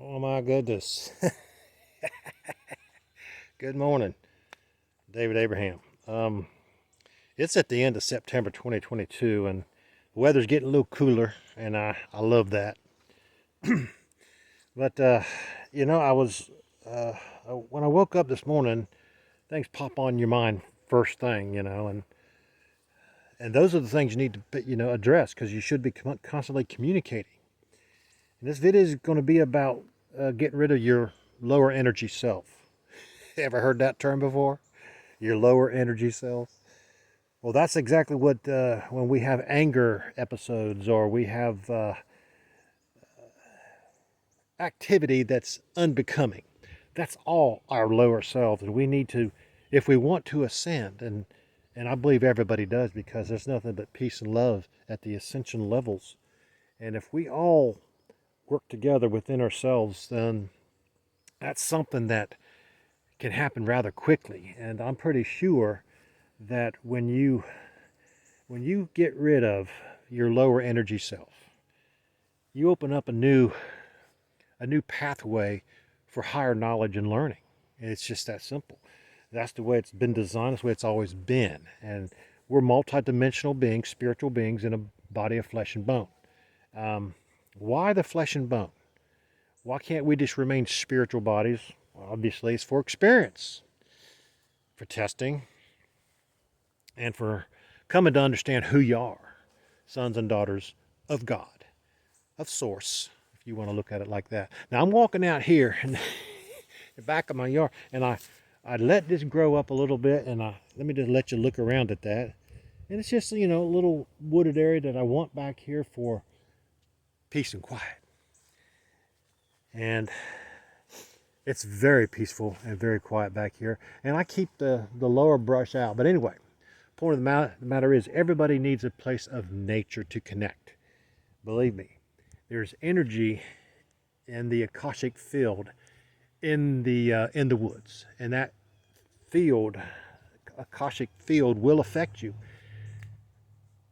Oh my goodness. Good morning, David Abraham. Um, it's at the end of September 2022, and the weather's getting a little cooler, and I love that. But I was when I woke up this morning, things pop on your mind first thing, and those are the things you need to address because you should be constantly communicating. And this video is going to be about getting rid of your lower energy self. Ever heard that term before? Your lower energy self? Well, that's exactly what, when we have anger episodes or we have activity that's unbecoming, that's all our lower selves. And we need to, if we want to ascend, and I believe everybody does because there's nothing but peace and love at the ascension levels. And if we all work together within ourselves, then that's something that can happen rather quickly. And I'm pretty sure that when you get rid of your lower energy self, you open up a new pathway for higher knowledge and learning. And it's just that simple. That's the way it's been designed. That's the way it's always been. And we're multidimensional beings, spiritual beings in a body of flesh and bone. Why the flesh and bone? Why can't we just remain spiritual bodies? Well, obviously, it's for experience, for testing, and for coming to understand who you are, sons and daughters of God, of Source, if you want to look at it like that. Now, I'm walking out here in the back of my yard, and I let this grow up a little bit, and let me just let you look around at that. And it's just, a little wooded area that I want back here for peace and quiet. And it's very peaceful and very quiet back here. And I keep the lower brush out. But anyway, point of the matter is everybody needs a place of nature to connect. Believe me, there's energy in the Akashic field in the woods. And that field, Akashic field, will affect you.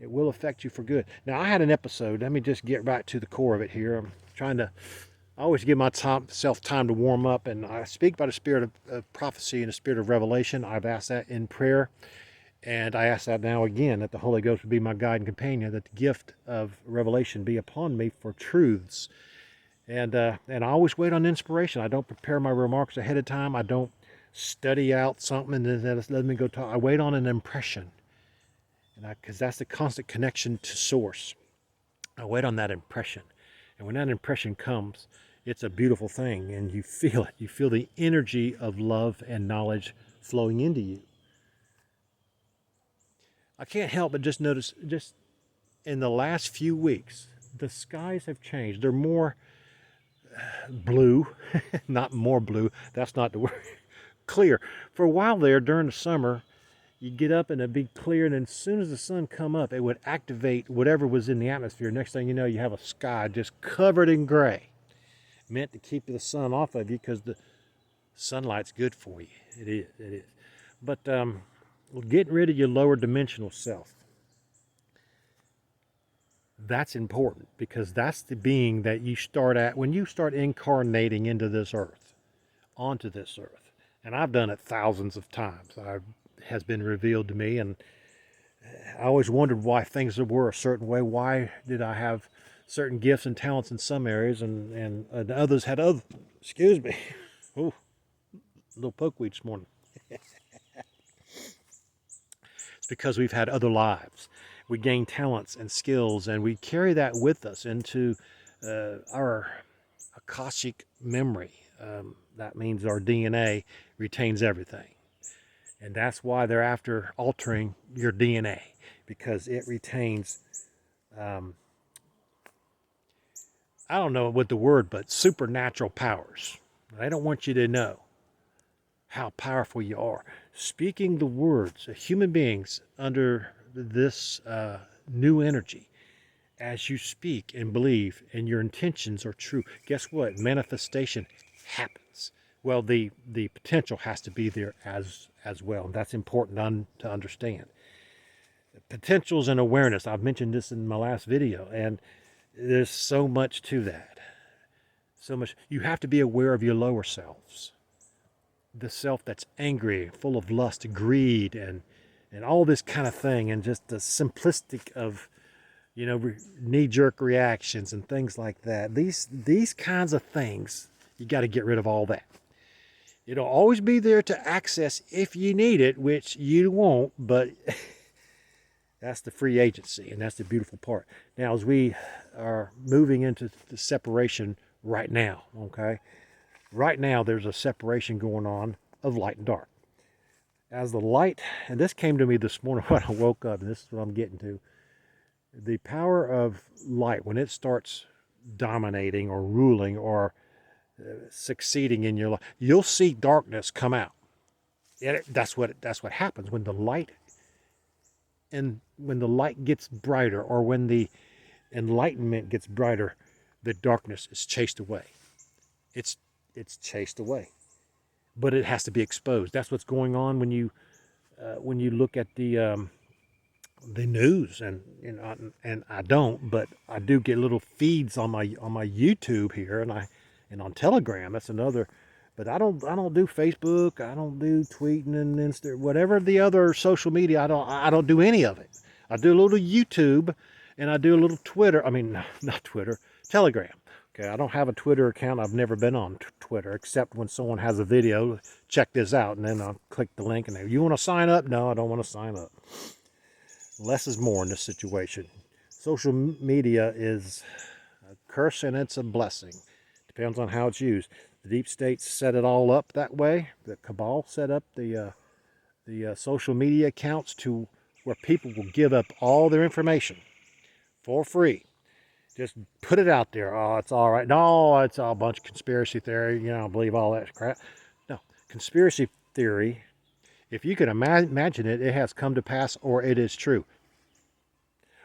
It will affect you for good. Now, I had an episode. Let me just get right to the core of it here. I always give myself time to warm up, and I speak by the spirit of prophecy and the spirit of revelation. I've asked that in prayer, and I ask that now again, that the Holy Ghost would be my guide and companion, that the gift of revelation be upon me for truths. And I always wait on inspiration. I don't prepare my remarks ahead of time. I don't study out something and then let me go talk. I wait on an impression, because that's the constant connection to Source. I wait on that impression. And when that impression comes, it's a beautiful thing, and you feel it. You feel the energy of love and knowledge flowing into you. I can't help but just notice, just in the last few weeks, the skies have changed. They're more blue, not more blue, that's not the word, clear. For a while there, during the summer, you'd get up and it'd be clear, and then as soon as the sun come up, it would activate whatever was in the atmosphere. Next thing you know, you have a sky just covered in gray, meant to keep the sun off of you because the sunlight's good for you. It is. But getting rid of your lower dimensional self, that's important, because that's the being that you start at when you start incarnating into this earth, onto this earth. And I've done it thousands of times. Has been revealed to me, and I always wondered why things were a certain way. Why did I have certain gifts and talents in some areas, and others had other? Excuse me. Oh, a little pokeweed this morning. It's because we've had other lives. We gain talents and skills, and we carry that with us into our Akashic memory. That means our DNA retains everything. And that's why they're after altering your DNA, because it retains, I don't know what the word, but supernatural powers. They don't want you to know how powerful you are. Speaking the words of human beings under this new energy, as you speak and believe and your intentions are true, guess what? Manifestation happens. Well, the potential has to be there as well. And that's important to understand. Potentials and awareness. I've mentioned this in my last video, and there's so much to that. So much. You have to be aware of your lower selves. The self that's angry, full of lust, greed, and all this kind of thing, and just the simplistic of, knee-jerk reactions and things like that. These kinds of things, you got to get rid of all that. It'll always be there to access if you need it, which you won't, but that's the free agency, and that's the beautiful part. Now, as we are moving into the separation right now, okay? Right now, there's a separation going on of light and dark. As the light, and this came to me this morning when I woke up, and this is what I'm getting to. The power of light, when it starts dominating or ruling or succeeding in your life, you'll see darkness come out. That's what happens when the light gets brighter, or when the enlightenment gets brighter, the darkness is chased away. It's chased away, but it has to be exposed. That's what's going on when you look at the news, and I don't, but I do get little feeds on my YouTube here, and on Telegram. That's another. But I don't do Facebook. I don't do tweeting and Insta, whatever the other social media. I don't do any of it. I do a little YouTube, and I do a little Twitter. I mean, not Twitter, Telegram. Okay, I don't have a Twitter account. I've never been on Twitter, except when someone has a video. Check this out, and then I'll click the link. And you want to sign up? No, I don't want to sign up. Less is more in this situation. Social media is a curse and it's a blessing. Depends on how it's used. The deep state set it all up that way. The cabal set up the social media accounts to where people will give up all their information for free. Just put it out there. Oh, it's all right. No, it's all a bunch of conspiracy theory. I believe all that crap. No, conspiracy theory, if you can imagine it, it has come to pass, or it is true.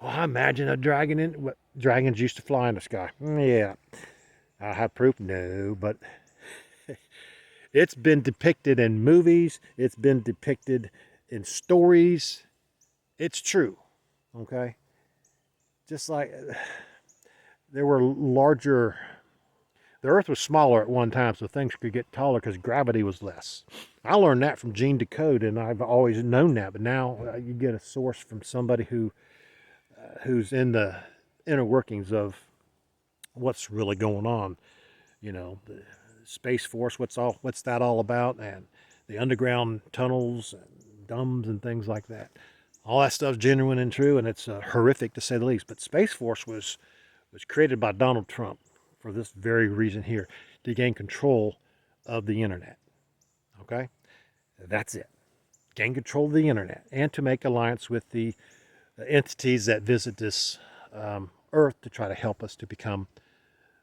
Oh, I imagine a dragon dragons used to fly in the sky. Yeah. I have proof? No, but it's been depicted in movies. It's been depicted in stories. It's true, okay? Just like there were the earth was smaller at one time, so things could get taller because gravity was less. I learned that from Gene Decode, and I've always known that, but now you get a source from somebody who's in the inner workings of what's really going on. The Space Force, what's that all about, and the underground tunnels and dumbs and things like that. All that stuff's genuine and true, and it's horrific to say the least. But Space Force was created by Donald Trump for this very reason here, to gain control of the internet. Okay? That's it. Gain control of the internet, and to make alliance with the entities that visit this earth to try to help us to become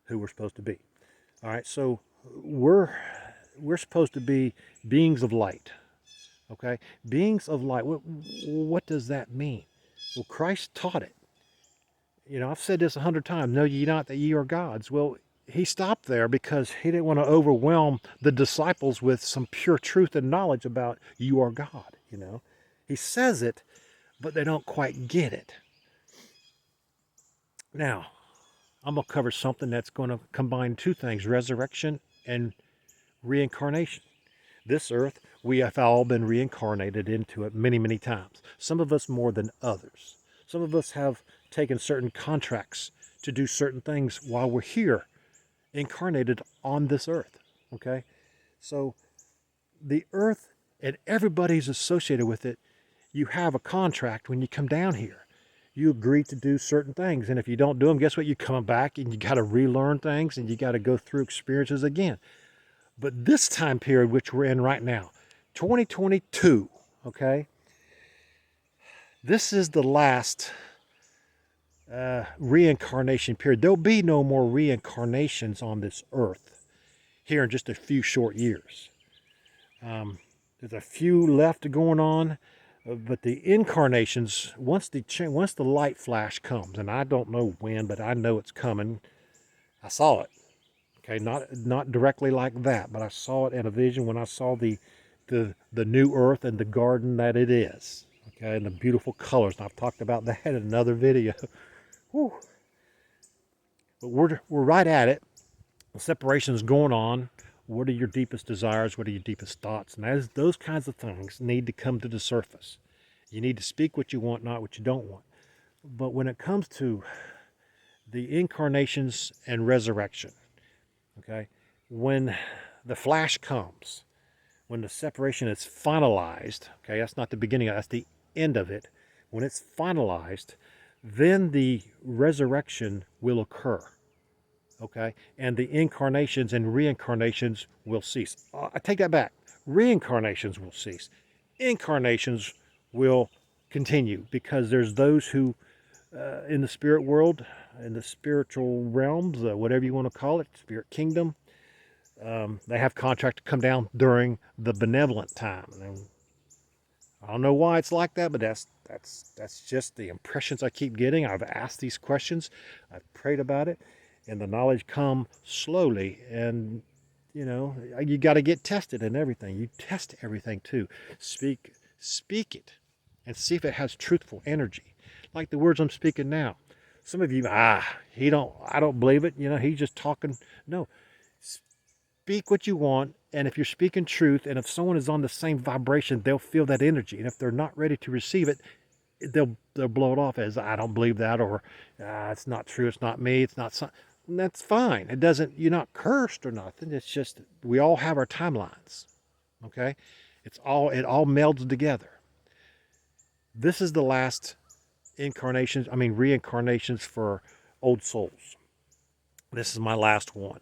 who we're supposed to be. All right, so we're supposed to be beings of light. Okay, beings of light. What does that mean? Well, Christ taught it. I've said this 100 times. Know ye not that ye are gods? Well, he stopped there because he didn't want to overwhelm the disciples with some pure truth and knowledge about you are God. He says it, but they don't quite get it. Now, I'm going to cover something that's going to combine two things: resurrection and reincarnation. This earth, we have all been reincarnated into it many, many times. Some of us more than others. Some of us have taken certain contracts to do certain things while we're here, incarnated on this earth. Okay? So the earth and everybody's associated with it, you have a contract when you come down here. You agree to do certain things, and if you don't do them, guess what? You come back and you got to relearn things, and you got to go through experiences again. But this time period, which we're in right now, 2022, okay, this is the last reincarnation period. There'll be no more reincarnations on this earth here in just a few short years. There's a few left going on. But the incarnations, once the light flash comes, and I don't know when, but I know it's coming. I saw it. Okay, not directly like that, but I saw it in a vision when I saw the new earth and the garden that it is. Okay, and the beautiful colors. And I've talked about that in another video. Whew. But we're right at it. separation is going on. What are your deepest desires? What are your deepest thoughts? And those kinds of things need to come to the surface. You need to speak what you want, not what you don't want. But when it comes to the incarnations and resurrection, okay, when the flash comes, when the separation is finalized, okay, that's not the beginning, that's the end of it. When it's finalized, then the resurrection will occur, okay, and the incarnations and reincarnations will cease. I take that back. Reincarnations will cease. Incarnations will continue, because there's those who, in the spirit world, in the spiritual realms, whatever you want to call it, spirit kingdom, they have contract to come down during the benevolent time. And I don't know why it's like that, but that's just the impressions I keep getting. I've asked these questions, I've prayed about it, and the knowledge come slowly. And you got to get tested and everything. You test everything too. Speak it, and see if it has truthful energy, like the words I'm speaking now. Some of you, I don't believe it. He's just talking. No, speak what you want, and if you're speaking truth, and if someone is on the same vibration, they'll feel that energy. And if they're not ready to receive it, they'll blow it off as, I don't believe that, or it's not true, it's not me, it's not something. That's fine. It doesn't, you're not cursed or nothing. It's just we all have our timelines. Okay? It all melds together. This is the last reincarnations for old souls. This is my last one.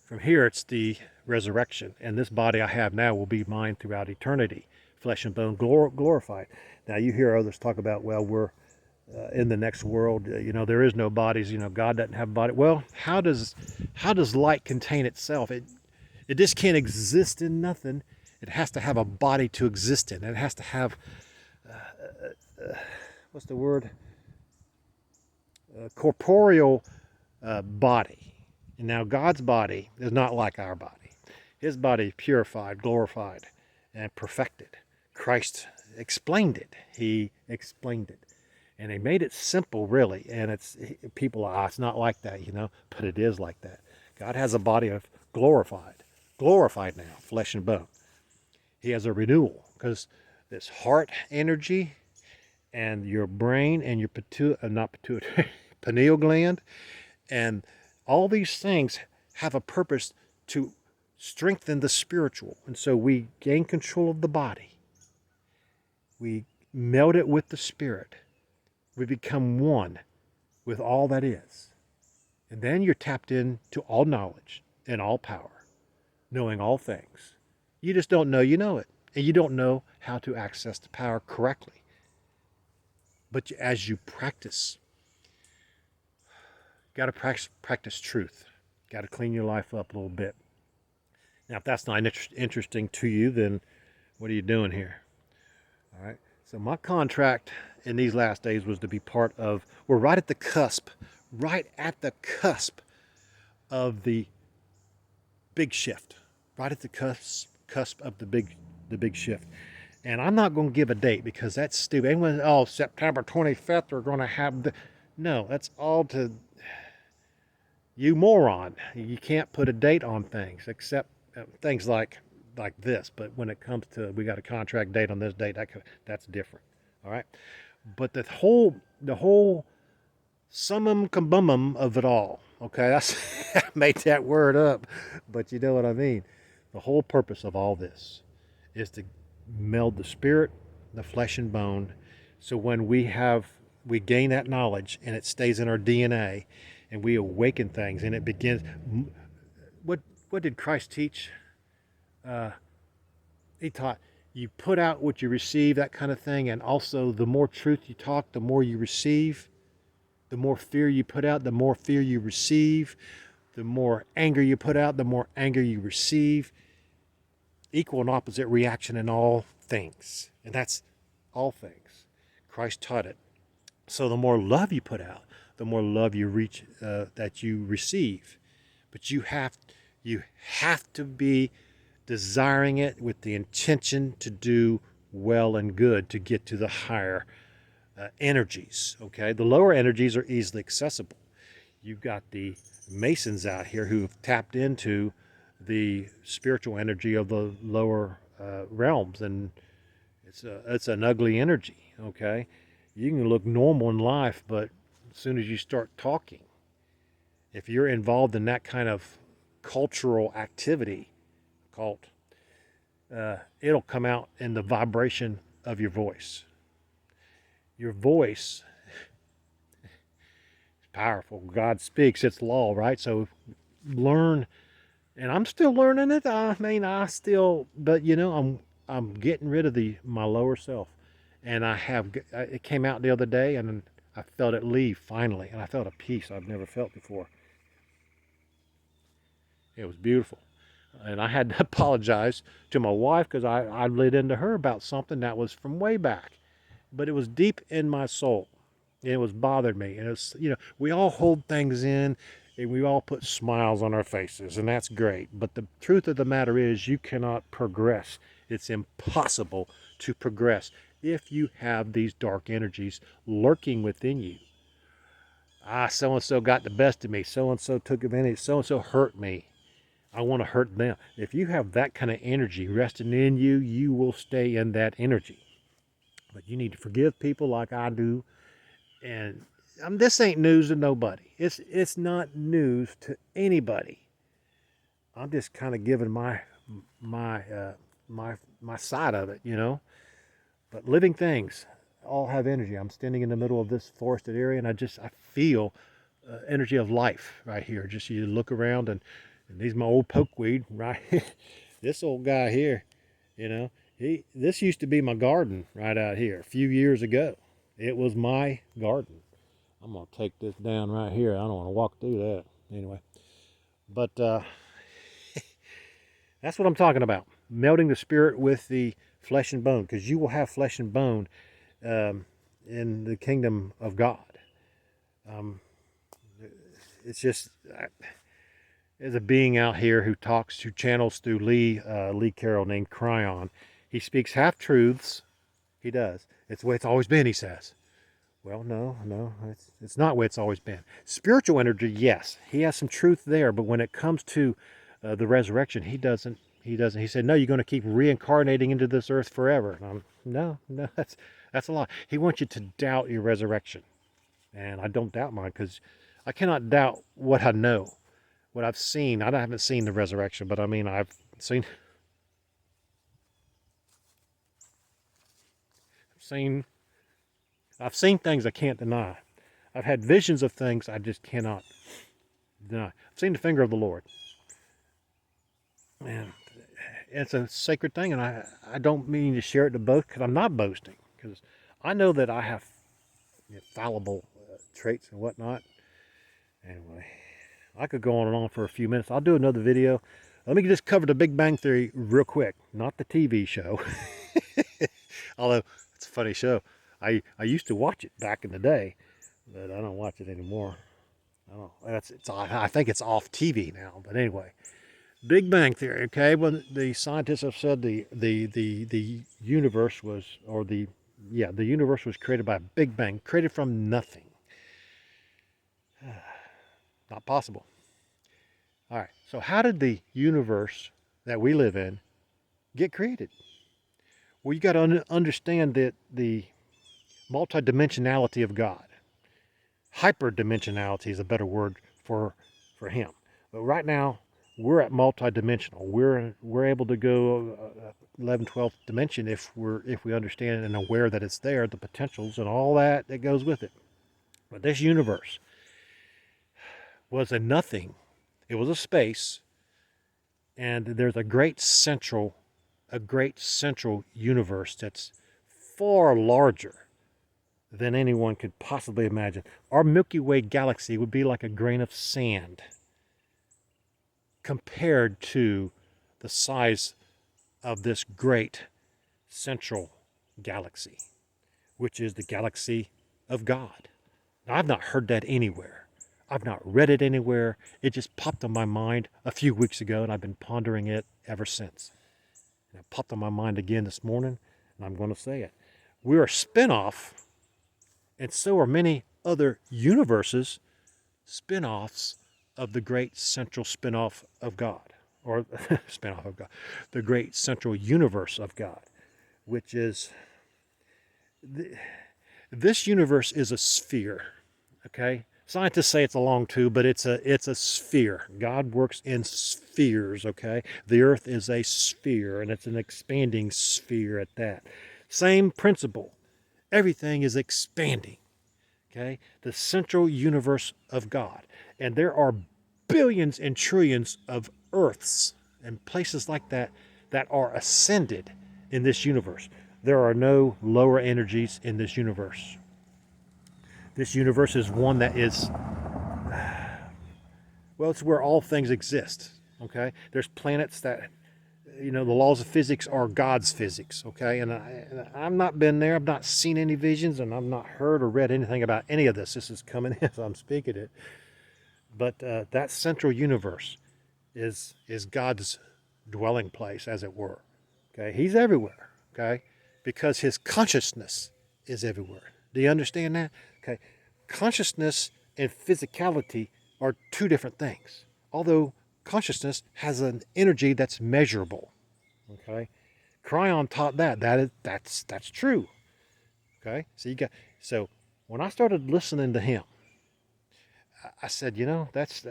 From here, it's the resurrection, and this body I have now will be mine throughout eternity, flesh and bone, glorified. Now, you hear others talk about, well, we're in the next world. There is no bodies. God doesn't have a body. Well, how does light contain itself? It just can't exist in nothing. It has to have a body to exist in. It has to have what's the word? Corporeal body. And now God's body is not like our body. His body is purified, glorified, and perfected. Christ explained it. He explained it. And he made it simple, really. And it's not like that, but it is like that. God has a body of glorified now, flesh and bone. He has a renewal, because this heart energy and your brain and your pineal gland, and all these things have a purpose to strengthen the spiritual. And so we gain control of the body. We meld it with the spirit. We become one with all that is. And then you're tapped into all knowledge and all power, knowing all things. You just don't know you know it. And you don't know how to access the power correctly. But as you practice, got to practice truth. Got to clean your life up a little bit. Now, if that's not interesting to you, then what are you doing here? All right. So my contract in these last days was to be part of, we're right at the cusp of the big shift. Right at the cusp of the big shift. And I'm not going to give a date, because that's stupid. Anyone, September 25th, we're going to have no, that's all to you moron. You can't put a date on things, except things like this. But when it comes to, we got a contract date on this date, that's different. All right. But the whole summum cumbum of it all. Okay, I made that word up, but you know what I mean. The whole purpose of all this is to meld the spirit, the flesh and bone. So when we gain that knowledge, and it stays in our DNA, and we awaken things, and it begins. What did Christ teach? He taught you put out what you receive, that kind of thing. And also, the more truth you talk, the more you receive. The more fear you put out, the more fear you receive. The more anger you put out, the more anger you receive. Equal and opposite reaction in all things. And that's all things. Christ taught it. So the more love you put out, the more love you that you receive. But you have to be desiring it with the intention to do well and good, to get to the higher energies. Okay, the lower energies are easily accessible. You've got the Masons out here who have tapped into the spiritual energy of the lower realms, and it's an ugly energy. Okay, you can look normal in life, but as soon as you start talking, if you're involved in that kind of cultural activity, cult, it'll come out in the vibration of your voice. Your voice is powerful. God speaks, it's law, right? So learn, and I'm still learning it. I mean, but I'm getting rid of my lower self, and it came out the other day, and I felt it leave finally, and I felt a peace I've never felt before. It was beautiful. And I had to apologize to my wife because I lit into her about something that was from way back. But it was deep in my soul. And it was bothered me. And it's, we all hold things in and we all put smiles on our faces, and that's great. But the truth of the matter is, you cannot progress. It's impossible to progress if you have these dark energies lurking within you. So and so got the best of me. So and so took advantage. So and so hurt me. I want to hurt them. If you have that kind of energy resting in you, you will stay in that energy. But you need to forgive people like I do. And this ain't news to nobody. It's not news to anybody. I'm just kind of giving my side of it, But living things all have energy. I'm standing in the middle of this forested area, and I feel energy of life right here. Just you look around, and these my old pokeweed, right? This old guy here, this used to be my garden right out here a few years ago. It was my garden. I'm going to take this down right here. I don't want to walk through that anyway. But that's what I'm talking about. Melding the spirit with the flesh and bone, because you will have flesh and bone in the kingdom of God. It's just... There's a being out here who channels through Lee Carroll named Cryon. He speaks half-truths. He does. It's the way it's always been, he says. Well, no, it's not the way it's always been. Spiritual energy, yes, he has some truth there, but when it comes to the resurrection, he doesn't. He said, no, you're going to keep reincarnating into this earth forever. No, that's a lie. He wants you to doubt your resurrection. And I don't doubt mine, because I cannot doubt what I know. What I've seen. I haven't seen the resurrection, but I mean, I've seen things I can't deny. I've had visions of things I just cannot deny. I've seen the finger of the Lord. And it's a sacred thing, and I don't mean to share it to boast, because I'm not boasting, because I know that I have fallible traits and whatnot. Anyway, I could go on and on for a few minutes. I'll do another video. Let me just cover the Big Bang Theory real quick. Not the TV show. Although, it's a funny show. I used to watch it back in the day, but I don't watch it anymore. I think it's off TV now. But anyway, Big Bang Theory. Okay, when the scientists have said the universe was, the universe was created by a Big Bang, created from nothing. Not possible. All right, so how did the universe that we live in get created? Well, you got to understand that the multidimensionality of God. Hyperdimensionality is a better word for him. But right now, we're at multidimensional. We're able to go 11th, 12th dimension if we understand and aware that it's there, the potentials and all that goes with it. But this universe was a nothing. It was a space, and there's a great central universe that's far larger than anyone could possibly imagine. Our Milky Way galaxy would be like a grain of sand compared to the size of this great central galaxy, which is the galaxy of God. Now, I've not heard that anywhere. I've not read it anywhere. It just popped on my mind a few weeks ago, and I've been pondering it ever since. And it popped on my mind again this morning, and I'm going to say it. We're a spinoff, and so are many other universes spin-offs of the great central spin-off of God, or spin-off of God, the great central universe of God, which is, this universe is a sphere, okay? Scientists say it's a long tube, but it's a sphere. God works in spheres, okay? The earth is a sphere, and it's an expanding sphere at that. Same principle. Everything is expanding, okay? The central universe of God. And there are billions and trillions of earths and places like that that are ascended in this universe. There are no lower energies in this universe. This universe is one that is, well, it's where all things exist, okay? There's planets that, the laws of physics are God's physics, okay? And I've not been there, I've not seen any visions, and I've not heard or read anything about any of this. This is coming in as I'm speaking it. But that central universe is God's dwelling place, as it were, okay? He's everywhere, okay? Because his consciousness is everywhere. Do you understand that? Okay, consciousness and physicality are two different things. Although consciousness has an energy that's measurable. Okay, Cryon taught that's true. Okay, so when I started listening to him, I said, that's.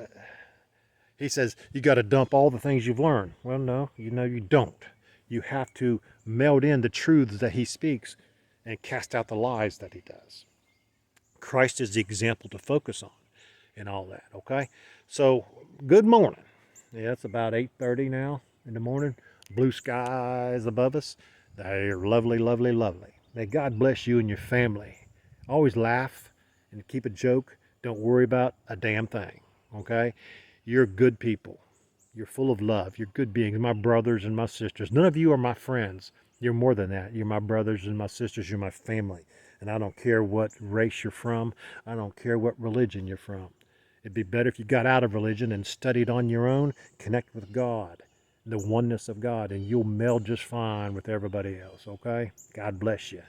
He says you got to dump all the things you've learned. Well, no, you don't. You have to meld in the truths that he speaks and cast out the lies that he does. Christ is the example to focus on and all that, okay? So, good morning. Yeah, it's about 8:30 now in the morning. Blue skies above us. They're lovely, lovely, lovely. May God bless you and your family. Always laugh and keep a joke. Don't worry about a damn thing, okay? You're good people. You're full of love. You're good beings, my brothers and my sisters. None of you are my friends. You're more than that. You're my brothers and my sisters. You're my family. And I don't care what race you're from. I don't care what religion you're from. It'd be better if you got out of religion and studied on your own, connect with God, the oneness of God, and you'll meld just fine with everybody else, okay? God bless you.